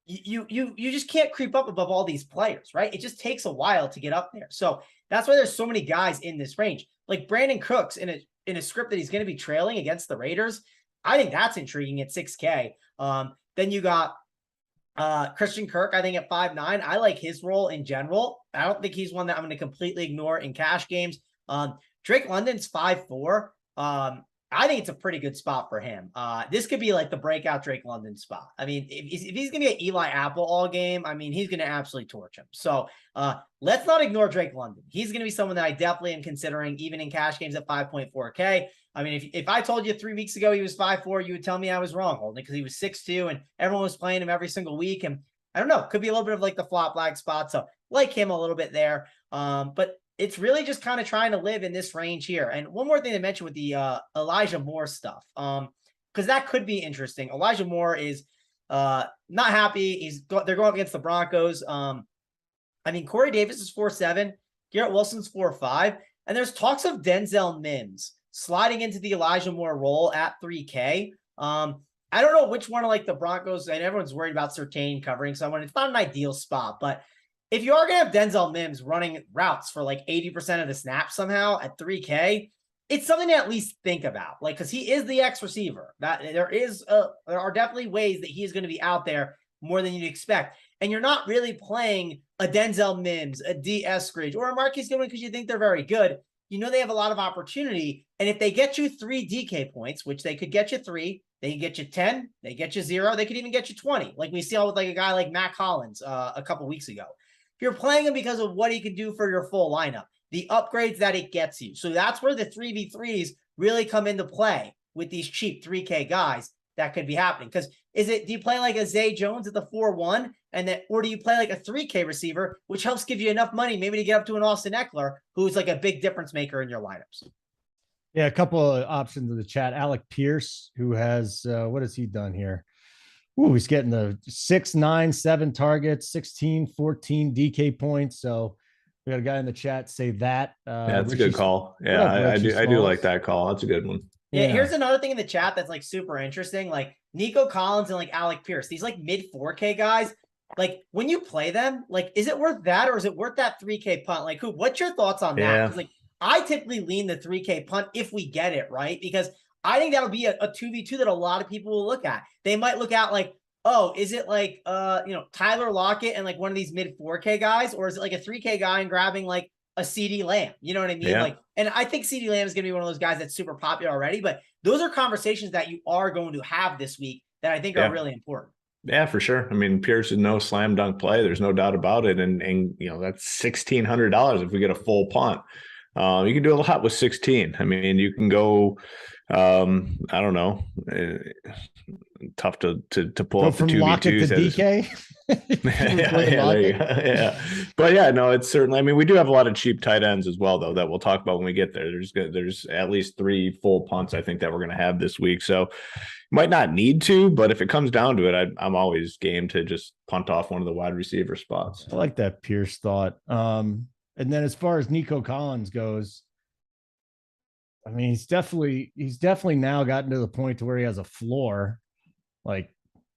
Speaker 5: you just can't creep up above all these players, right? It just takes a while to get up there. So that's why there's so many guys in this range. Brandon Cooks in a script that he's going to be trailing against the Raiders. I think that's intriguing at 6K. Then you got Christian Kirk, I think at 5'9". I like his role in general. I don't think he's one that I'm going to completely ignore in cash games. Drake London's 5'4". I think it's a pretty good spot for him. This could be the breakout Drake London spot. I mean, if he's going to get Eli Apple all game, I mean, he's going to absolutely torch him. So let's not ignore Drake London. He's going to be someone that I definitely am considering even in cash games at 5.4K. I mean, if I told you 3 weeks ago he was 5'4", you would tell me I was wrong, Holden, because he was 6'2", and everyone was playing him every single week. And I don't know, could be a little bit of the flop flag spot. So like him a little bit there. But it's really just kind of trying to live in this range here. And one more thing to mention with the Elijah Moore stuff, because that could be interesting. Elijah Moore is not happy. They're going up against the Broncos. I mean, Corey Davis is 4'7", Garrett Wilson's 4'5", and there's talks of Denzel Mims sliding into the Elijah Moore role at 3K. I don't know which one of the Broncos, and everyone's worried about Surtain covering someone. It's not an ideal spot, but if you are going to have Denzel Mims running routes for 80% of the snaps somehow at 3K, it's something to at least think about. Because he is the X receiver. That there are definitely ways that he is going to be out there more than you'd expect. and you're not really playing a Denzel Mims, a D. Eskridge, or a Marquise Goodwin because you think they're very good, you know they have a lot of opportunity. And if they get you 3 DK points, which they could get you 3, they can get you 10, they get you 0, they could even get you 20, like we saw with like a guy like Matt Collins a couple weeks ago. If you're playing him because of what he can do for your full lineup, the upgrades that it gets you. So that's where the 3v3s really come into play with these cheap 3K guys that could be happening. Because do you play like a Zay Jones at the 4-1, or do you play like a 3K receiver, which helps give you enough money maybe to get up to an Austin Eckler, who's like a big difference maker in your lineups?
Speaker 3: Yeah, a couple of options in the chat. Alec Pierce, who has what has he done here? Ooh, he's getting the 6, 9, 7 targets, 16, 14 DK points. So we got a guy in the chat say that.
Speaker 4: Yeah, that's a good call. Yeah, I do like that call. That's a good one.
Speaker 5: Yeah, here's another thing in the chat that's like super interesting. Like Nico Collins and like Alec Pierce, these like mid 4K guys. Like when you play them, like is it worth that, or is it worth that 3K punt? Like, what's your thoughts on that?
Speaker 4: Yeah.
Speaker 5: Like I typically lean the 3K punt if we get it right, because I think that'll be a 2v2 that a lot of people will look at. They might look at like, oh, is it like Tyler Lockett and like one of these mid 4K guys, or is it like a 3K guy and grabbing like a CD Lamb? You know what I mean?
Speaker 4: Yeah.
Speaker 5: Like, and I think CD Lamb is going to be one of those guys that's super popular already, but those are conversations that you are going to have this week that I think are really important.
Speaker 4: Yeah, for sure. I mean, Pierce is no slam dunk play. There's no doubt about it. And that's $1,600 if we get a full punt. You can do a lot with 16. I mean, you can go, I don't know, tough to pull up the 2v2s.
Speaker 3: To DK.
Speaker 4: Yeah. But yeah, no, it's certainly, I mean, we do have a lot of cheap tight ends as well, though, that we'll talk about when we get there. There's at least 3 full punts, I think, that we're going to have this week. So might not need to, but if it comes down to it, I'm always game to just punt off one of the wide receiver spots.
Speaker 3: I like that Pierce thought. And then as far as Nico Collins goes, I mean, he's definitely now gotten to the point to where he has a floor. Like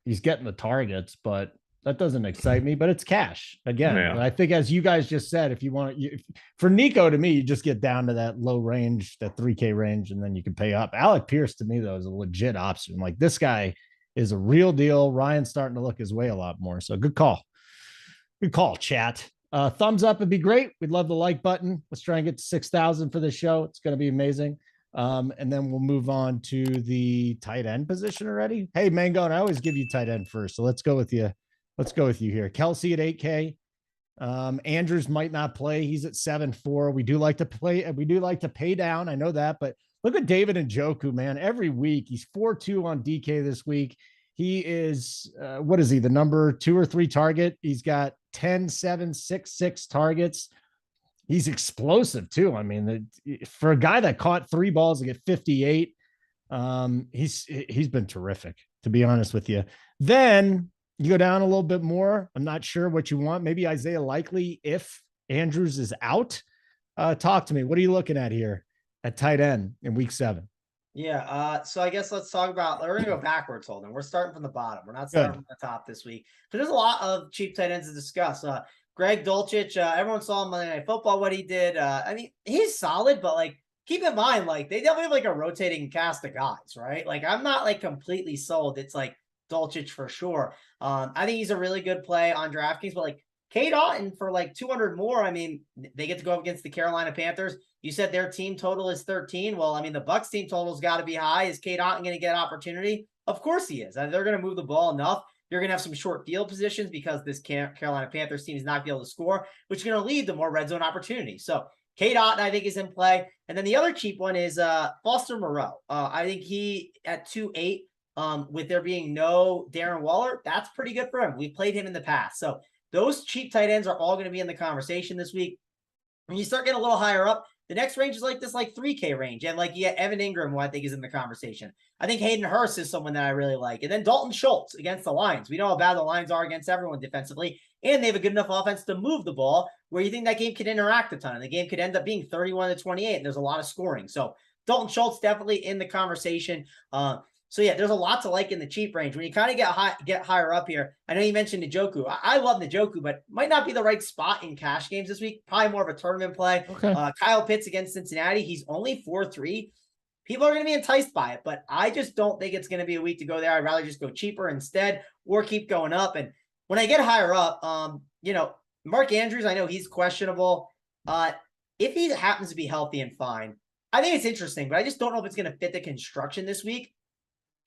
Speaker 3: he's getting the targets, but that doesn't excite me, but it's cash again. Yeah. I think, as you guys just said, if you want for Nico, to me, you just get down to that low range, that 3K range, and then you can pay up. Alec Pierce, to me, though, is a legit option. Like this guy is a real deal. Ryan's starting to look his way a lot more. So good call. Good call, chat. Thumbs up would be great. We'd love the like button. Let's try and get to 6,000 for this show. It's going to be amazing. And then we'll move on to the tight end position already. Hey, Mangone, I always give you tight end first. So let's go with you. Let's go with you here. Kelsey at 8K. Andrews might not play. He's at 7.4. We do like to play. We do like to pay down. I know that, but look at David Njoku, man. Every week he's 4.2 on DK this week. He is, what is he? The number 2 or 3 target. He's got 10, 7, 6, 6 targets. He's explosive too. I mean, for a guy that caught 3 balls to get 58, he's been terrific, to be honest with you. Then you go down a little bit more. I'm not sure what you want. Maybe Isaiah Likely if Andrews is out. Talk to me. What are you looking at here at tight end in week 7?
Speaker 5: Yeah. So I guess let's talk about, we're going to go backwards, Holden. We're starting from the bottom. We're not starting from the top this week. So there's a lot of cheap tight ends to discuss. Greg Dulcich, everyone saw him Monday Night Football, what he did. I mean, he's solid, but like, keep in mind, like they definitely have like a rotating cast of guys, right? Like I'm not like completely sold. It's like Dulcich for sure. I think he's a really good play on DraftKings, but like Cade Otton for like 200 more. I mean, they get to go up against the Carolina Panthers. You said their team total is 13. Well, I mean, the Bucs team total's got to be high. Is Cade Otton going to get opportunity? Of course he is. They're going to move the ball enough. You're going to have some short field positions because this Carolina Panthers team is not going to be able to score, which is going to lead to more red zone opportunities. So Cade Otton, I think, is in play. And then the other cheap one is Foster Moreau. I think he at 2.8, with there being no Darren Waller, that's pretty good for him. We've played him in the past. So those cheap tight ends are all going to be in the conversation this week. When you start getting a little higher up, the next range is like this, like 3K range. And like, yeah, Evan Ingram, who I think is in the conversation. I think Hayden Hurst is someone that I really like. And then Dalton Schultz against the Lions. We know how bad the Lions are against everyone defensively. And they have a good enough offense to move the ball where you think that game could interact a ton. And the game could end up being 31-28. And there's a lot of scoring. So Dalton Schultz definitely in the conversation. So yeah, there's a lot to like in the cheap range. When you kind of get higher up here, I know you mentioned Njoku. I love Njoku, but might not be the right spot in cash games this week. Probably more of a tournament play. Okay. Kyle Pitts against Cincinnati. He's only 4.3. People are going to be enticed by it, but I just don't think it's going to be a week to go there. I'd rather just go cheaper instead or keep going up. And when I get higher up, Mark Andrews, I know he's questionable. If he happens to be healthy and fine, I think it's interesting, but I just don't know if it's going to fit the construction this week.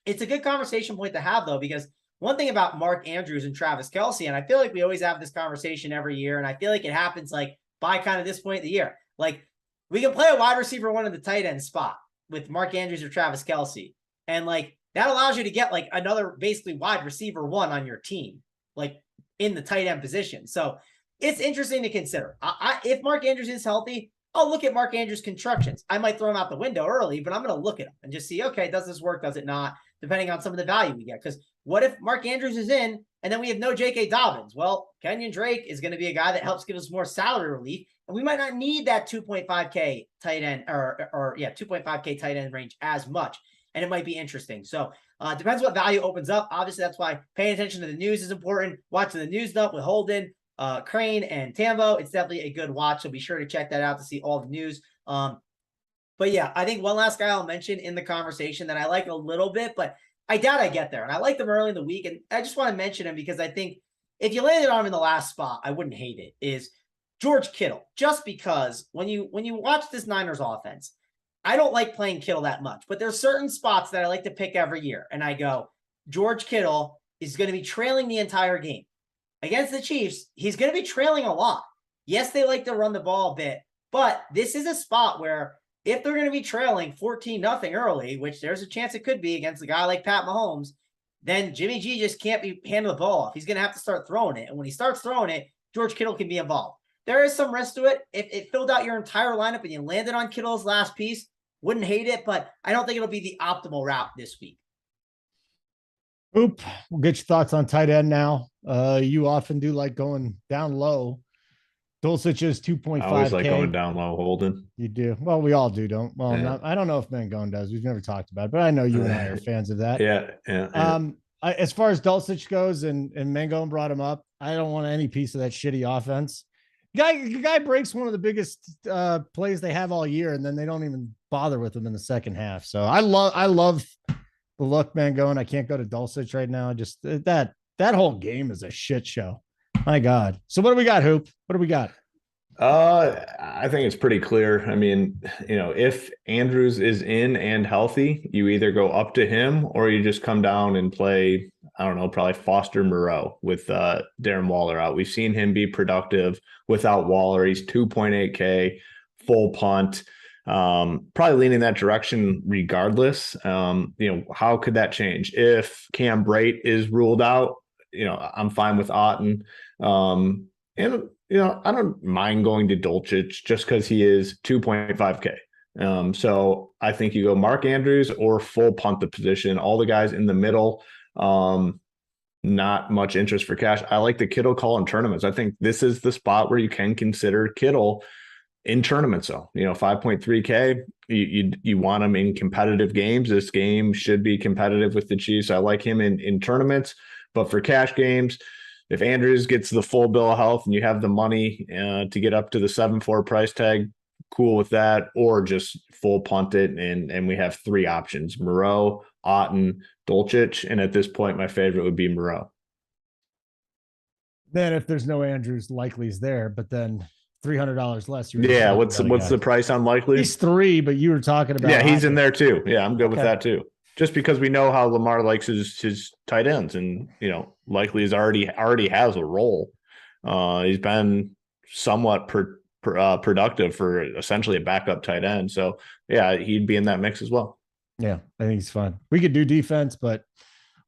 Speaker 5: It's a good conversation point to have, though, because one thing about Mark Andrews and Travis Kelce, and I feel like we always have this conversation every year, and I feel like it happens like by kind of this point of the year. Like, we can play a wide receiver one in the tight end spot with Mark Andrews or Travis Kelce. And like, that allows you to get like another basically wide receiver one on your team, like in the tight end position. So it's interesting to consider. If Mark Andrews is healthy, I'll look at Mark Andrews' constructions. I might throw him out the window early, but I'm going to look at him and just see, okay, does this work? Does it not? Depending on some of the value we get. Because what if Mark Andrews is in and then we have no J.K. Dobbins? Well, Kenyon Drake is going to be a guy that helps give us more salary relief. And we might not need that 2.5K tight end or 2.5K tight end range as much. And it might be interesting. So depends what value opens up. Obviously, that's why paying attention to the news is important. Watching the news dump with Holden, Crane, and Tambo, it's definitely a good watch. So be sure to check that out to see all the news. But yeah, I think one last guy I'll mention in the conversation that I like a little bit, but I doubt I get there. And I like them early in the week. And I just want to mention him because I think if you landed on him in the last spot, I wouldn't hate it, is George Kittle. Just because when you watch this Niners offense, I don't like playing Kittle that much, but there's certain spots that I like to pick every year. And I go, George Kittle is going to be trailing the entire game. Against the Chiefs, he's going to be trailing a lot. Yes, they like to run the ball a bit, but this is a spot where if they're going to be trailing 14-0 early, which there's a chance it could be against a guy like Pat Mahomes, then Jimmy G just can't be handing the ball off. He's going to have to start throwing it. And when he starts throwing it, George Kittle can be involved. There is some risk to it. If it filled out your entire lineup and you landed on Kittle's last piece, wouldn't hate it, but I don't think it'll be the optimal route this week.
Speaker 3: Oop, we'll get your thoughts on tight end now. You often do like going down low. Dulcich is 2.5K.
Speaker 4: I always like going down low, Holden.
Speaker 3: You do. Well, we all do, don't. Well,
Speaker 4: Yeah.
Speaker 3: I don't know if Mangone does. We've never talked about it, but I know you and I are fans of that.
Speaker 4: Yeah.
Speaker 3: As far as Dulcich goes, and Mangone brought him up, I don't want any piece of that shitty offense. Guy breaks one of the biggest plays they have all year, and then they don't even bother with him in the second half. So I love the look, Mangone. I can't go to Dulcich right now. Just that whole game is a shit show. My God. So what do we got, Hoop? What do we got?
Speaker 4: I think it's pretty clear. I mean, if Andrews is in and healthy, you either go up to him or you just come down and play, I don't know, probably Foster Moreau with Darren Waller out. We've seen him be productive without Waller. He's 2.8K, full punt. Probably leaning that direction regardless. How could that change? If Cam Brate is ruled out, I'm fine with Otten. I don't mind going to Dulcich just because he is 2.5K. So I think you go Mark Andrews or full punt the position. All the guys in the middle, not much interest for cash. I like the Kittle call in tournaments. I think this is the spot where you can consider Kittle in tournaments. So, 5.3K, you want him in competitive games. This game should be competitive with the Chiefs. I like him in tournaments, but for cash games, if Andrews gets the full bill of health and you have the money to get up to the 7.4 price tag, cool with that, or just full punt it. And we have three options: Moreau, Otten, Dulcich. And at this point, my favorite would be Moreau.
Speaker 3: Then if there's no Andrews, Likely's there, but then $300 less.
Speaker 4: Yeah. What's the price on Likely?
Speaker 3: He's 3, but you were talking about.
Speaker 4: Yeah, he's in there too. Yeah, I'm good with that too. Just because we know how Lamar likes his tight ends, and Likely is already has a role. He's been somewhat productive for essentially a backup tight end. So yeah, he'd be in that mix as well.
Speaker 3: Yeah, I think he's fun. We could do defense, but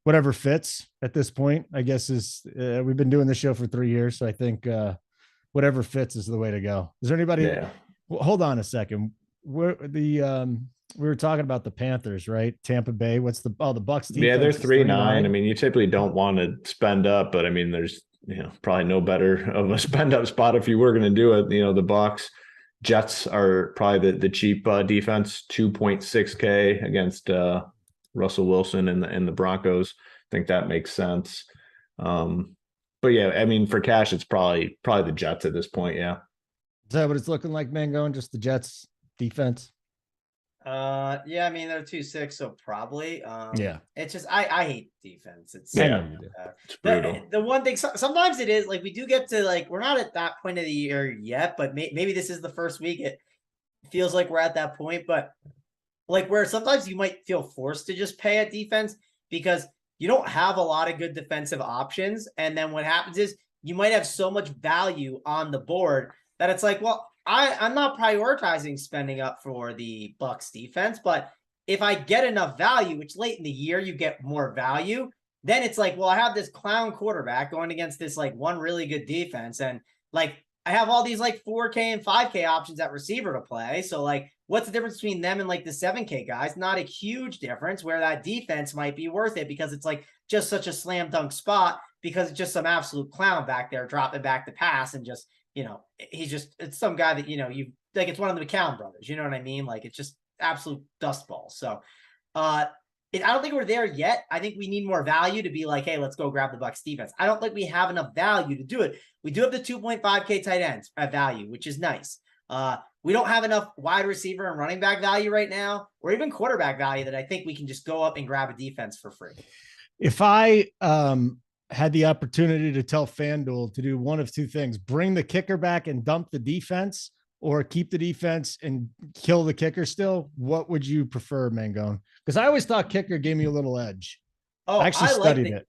Speaker 3: whatever fits at this point, I guess is we've been doing this show for 3 years, so I think whatever fits is the way to go. Is there anybody? Yeah. Well, hold on a second. We were talking about the Panthers, right? Tampa Bay. What's the Bucks?
Speaker 4: Yeah, they're 3-9. I mean, you typically don't want to spend up, but I mean, there's probably no better of a spend up spot if you were going to do it. The Bucks, Jets are probably the cheap defense, 2.6K against Russell Wilson and the Broncos. I think that makes sense. But yeah, I mean, for cash, it's probably the Jets at this point. Yeah.
Speaker 3: Is that what it's looking like, Mango, and just the Jets defense?
Speaker 5: Yeah, I mean they're 2-6, so probably.
Speaker 3: Yeah.
Speaker 5: It's just I hate defense. It's
Speaker 3: I know you do.
Speaker 4: It's brutal.
Speaker 5: the one thing sometimes it is like we do get to like we're not at that point of the year yet, but maybe this is the first week. It feels like we're at that point, but like where sometimes you might feel forced to just pay at defense because you don't have a lot of good defensive options, and then what happens is you might have so much value on the board that it's like, well, I'm not prioritizing spending up for the Bucks defense, but if I get enough value, which late in the year you get more value, then it's like, well, I have this clown quarterback going against this like one really good defense, and like I have all these like 4K and 5K options at receiver to play. So like, what's the difference between them and like the 7K guys? Not a huge difference, where that defense might be worth it because it's like just such a slam dunk spot because it's just some absolute clown back there dropping back to pass and just, it's some guy that, you like, it's one of the McCown brothers, you know what I mean? Like, it's just absolute dust balls. So I don't think we're there yet. I think we need more value to be like, hey, let's go grab the Bucks defense. I don't think we have enough value to do it. We do have the 2.5K tight ends at value, which is nice. We don't have enough wide receiver and running back value right now, or even quarterback value that I think we can just go up and grab a defense for free.
Speaker 3: If I had the opportunity to tell FanDuel to do one of two things, bring the kicker back and dump the defense, or keep the defense and kill the kicker still, what would you prefer, Mangone? Because I always thought kicker gave me a little edge.
Speaker 5: Oh,
Speaker 3: I actually studied it.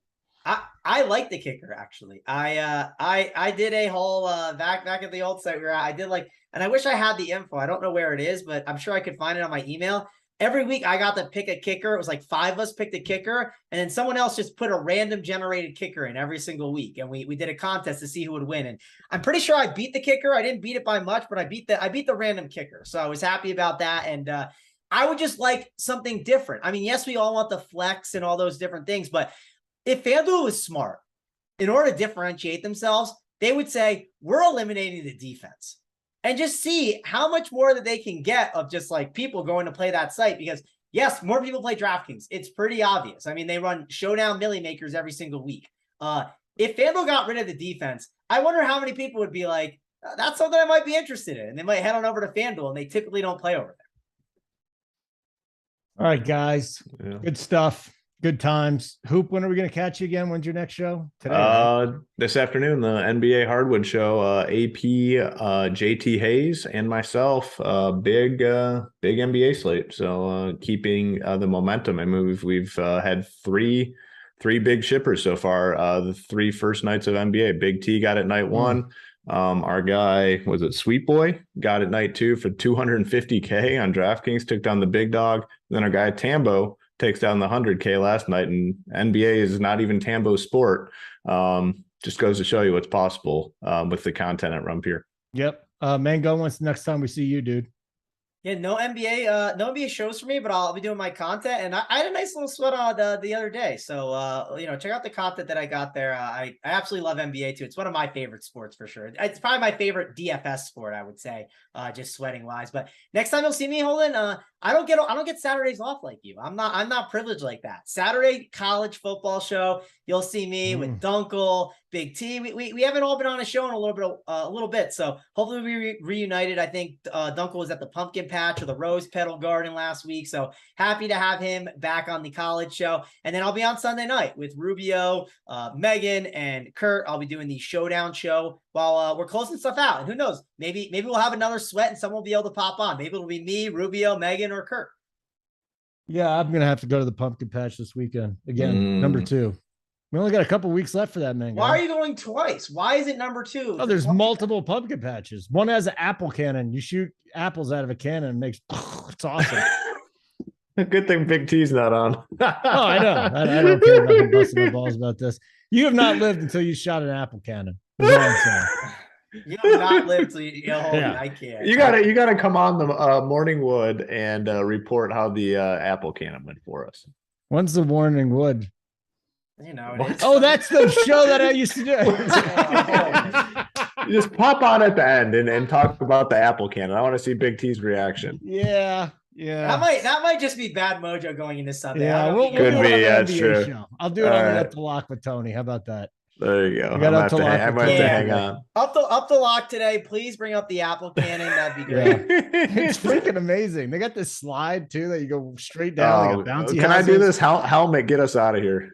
Speaker 5: I like the kicker, actually. I did a whole back at the old site where I did like, and I wish I had the info. I don't know where it is, but I'm sure I could find it on my email. Every week I got to pick a kicker. It was like 5 of us picked a kicker, and then someone else just put a random generated kicker in every single week. And we did a contest to see who would win. And I'm pretty sure I beat the kicker. I didn't beat it by much, but I beat the random kicker. So I was happy about that. And I would just like something different. I mean, yes, we all want the flex and all those different things, but if FanDuel was smart, in order to differentiate themselves, they would say, we're eliminating the defense. And just see how much more that they can get of just like people going to play that site. Because yes, more people play Draftkings. It's pretty obvious. I mean, they run showdown millie makers every single week. If FanDuel got rid of the defense, I wonder how many people would be like, that's something I might be interested in. And they might head on over to FanDuel, and they typically don't play over there.
Speaker 3: All right, guys.
Speaker 4: Yeah.
Speaker 3: Good stuff. Good times. Hoop, when are we going to catch you again? When's your next show? Today, right?
Speaker 4: This afternoon, the NBA Hardwood Show. AP, JT Hayes, and myself. Big NBA slate. So keeping the momentum. I mean, we've had three big shippers so far. The 3 first nights of NBA. Big T got it night 1. Our guy, was it Sweet Boy, got it night 2 for $250K on DraftKings. Took down the big dog. Then our guy Tambo takes down the 100K last night, and NBA is not even Tambo's sport. Just goes to show you what's possible with the content at Rumpier.
Speaker 3: Yep. Mango, when's the next time we see you, dude?
Speaker 5: Yeah, no NBA shows for me, but I'll be doing my content. And I had a nice little sweat on the other day. So, check out the content that I got there. I absolutely love NBA too. It's one of my favorite sports for sure. It's probably my favorite DFS sport, I would say, just sweating wise. But next time you'll see me, Holden, I don't get Saturdays off like you. I'm not privileged like that. Saturday college football show. You'll see me with Dunkel, Big T. We haven't all been on a show in a little bit. So hopefully we reunited. I think Dunkel was at the Pumpkin Patch or the Rose Petal Garden last week. So happy to have him back on the college show. And then I'll be on Sunday night with Rubio, Megan, and Kurt. I'll be doing the Showdown show while we're closing stuff out. And who knows? Maybe we'll have another sweat and someone will be able to pop on. Maybe it'll be me, Rubio, Megan, or Kurt.
Speaker 3: Yeah, I'm gonna have to go to the Pumpkin Patch this weekend again. Number 2. We only got a couple weeks left for that, man.
Speaker 5: Why are you going twice? Why is it number 2?
Speaker 3: Oh, there's multiple pumpkin patches. One has an apple cannon. You shoot apples out of a cannon and makes it's awesome.
Speaker 4: Good thing Big T's not on.
Speaker 3: Oh, I know. I don't care about him busting my balls about this. You have not lived until you shot an apple cannon. That's all I'm saying.
Speaker 5: You have not lived till I can't.
Speaker 4: You gotta come on the Morning Wood and report how the apple cannon went for us.
Speaker 3: When's the Morning Wood?
Speaker 5: Oh,
Speaker 3: that's the show that I used to do.
Speaker 4: You just pop on at the end and talk about the apple cannon. I want to see Big T's reaction.
Speaker 3: Yeah.
Speaker 5: That might just be bad mojo going into Sunday.
Speaker 3: Yeah,
Speaker 4: could be. Yeah, that's true.
Speaker 3: Show. I'll do it on the Up to Lock with Tony. How about that?
Speaker 4: There you go.
Speaker 3: You got
Speaker 4: I'm
Speaker 3: up to
Speaker 4: gonna
Speaker 3: lock
Speaker 4: have
Speaker 3: the
Speaker 4: to, I'm gonna have to
Speaker 5: can.
Speaker 4: hang on.
Speaker 5: Up the lock today. Please bring up the Apple Cannon. That'd be great.
Speaker 3: It's freaking amazing. They got this slide too that you go straight down. They got bouncy
Speaker 4: Can I do
Speaker 3: houses.
Speaker 4: this? Helmet, get us out of here.